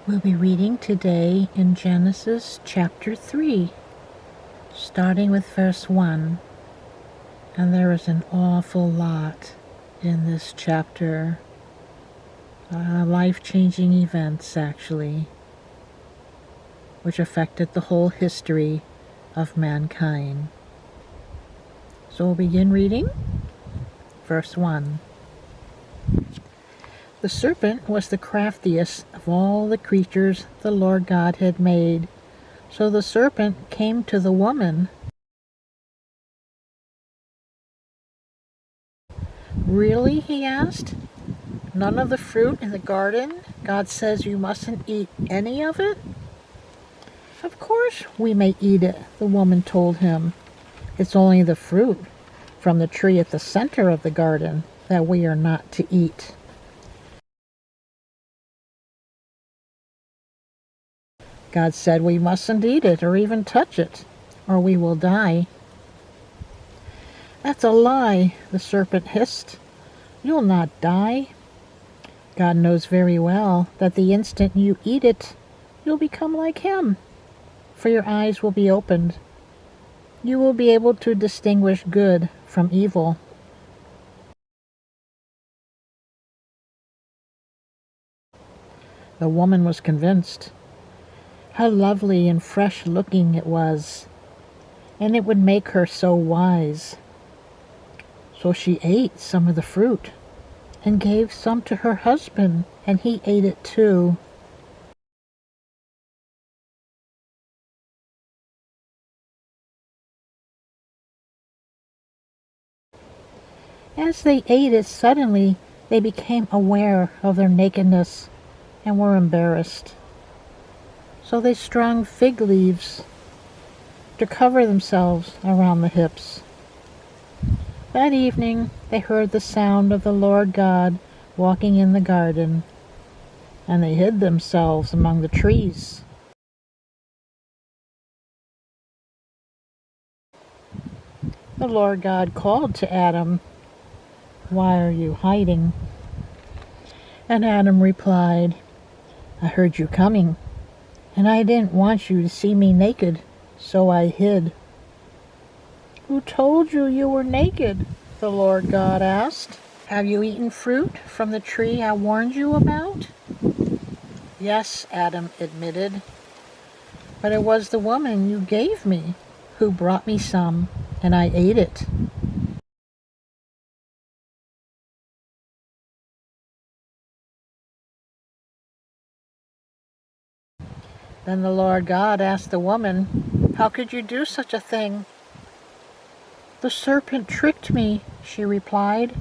We'll be reading today in Genesis chapter 3, starting with verse 1. And there is an awful lot in this chapter. Life-changing events, actually, which affected the whole history of mankind. So we'll begin reading. Verse 1. The serpent was the craftiest of all the creatures the Lord God had made. So the serpent came to the woman. Really, he asked? None of the fruit in the garden? God says you mustn't eat any of it? Of course we may eat it, the woman told him. It's only the fruit from the tree at the center of the garden that we are not to eat. God said we mustn't eat it or even touch it, or we will die. That's a lie, the serpent hissed. You'll not die. God knows very well that the instant you eat it, you'll become like him, for your eyes will be opened. You will be able to distinguish good from evil. The woman was convinced. How lovely and fresh-looking it was, and it would make her so wise. So she ate some of the fruit and gave some to her husband, and he ate it too. As they ate it, suddenly they became aware of their nakedness and were embarrassed. So they strung fig leaves to cover themselves around the hips. That evening they heard the sound of the Lord God walking in the garden, and they hid themselves among the trees. The Lord God called to Adam, "Why are you hiding?" And Adam replied, "I heard you coming, and I didn't want you to see me naked, so I hid." "Who told you you were naked?" the Lord God asked. "Have you eaten fruit from the tree I warned you about?" "Yes," Adam admitted, "but it was the woman you gave me who brought me some, and I ate it." Then the Lord God asked the woman, "How could you do such a thing?" "The serpent tricked me," she replied.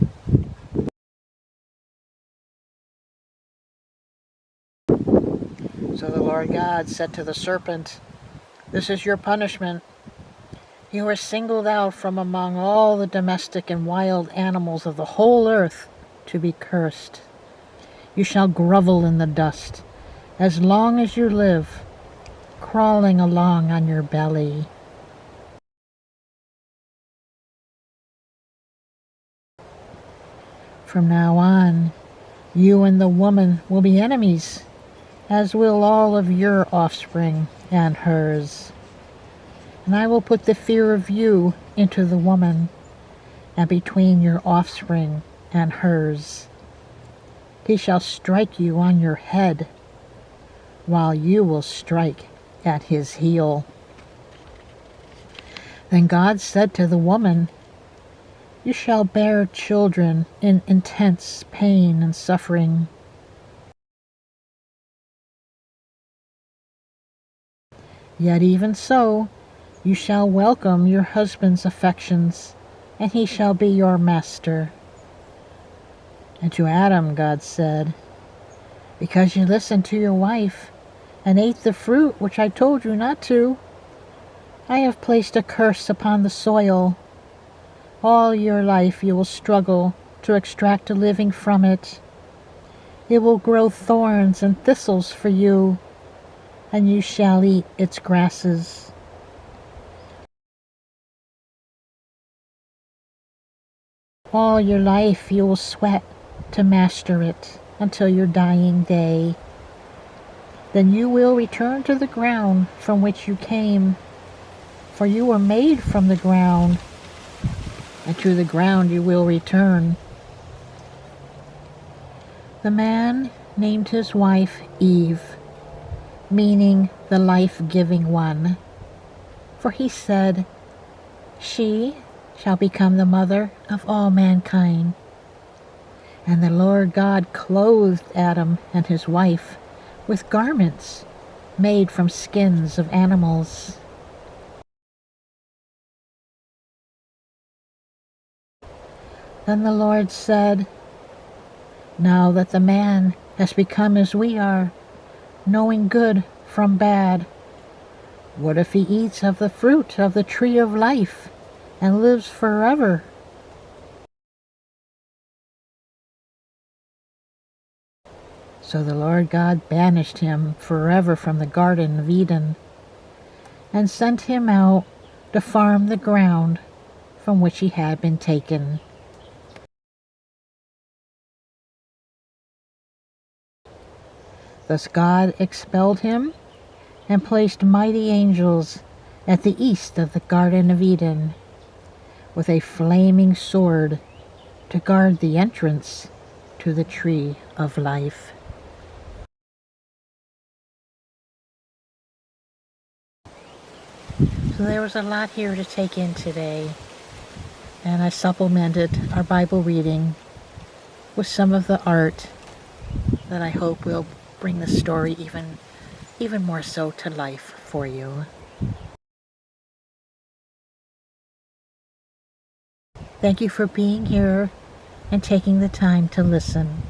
So the Lord God said to the serpent, "This is your punishment. You are singled out from among all the domestic and wild animals of the whole earth to be cursed. You shall grovel in the dust as long as you live, crawling along on your belly." From now on, you and the woman will be enemies, as will all of your offspring and hers. And I will put the fear of you into the woman, and between your offspring and hers. He shall strike you on your head, while you will strike at his heel. Then God said to the woman, "You shall bear children in intense pain and suffering. Yet even so, you shall welcome your husband's affections, and he shall be your master." And to Adam God said, "Because you listened to your wife and ate the fruit which I told you not to, I have placed a curse upon the soil. All your life you will struggle to extract a living from it. It will grow thorns and thistles for you, and you shall eat its grasses. All your life you will sweat to master it until your dying day. then you will return to the ground from which you came, for you were made from the ground, and to the ground you will return. The man named his wife Eve, meaning the life-giving one, for he said, "She shall become the mother of all mankind." And the Lord God clothed Adam and his wife with garments made from skins of animals. Then the Lord said, "Now that the man has become as we are, knowing good from bad, what if he eats of the fruit of the tree of life and lives forever?" So the Lord God banished him forever from the Garden of Eden, and sent him out to farm the ground from which he had been taken. Thus God expelled him and placed mighty angels at the east of the Garden of Eden, with a flaming sword to guard the entrance to the tree of life. So there was a lot here to take in today, and I supplemented our Bible reading with some of the art that I hope will bring the story even more so to life for you. Thank you for being here and taking the time to listen.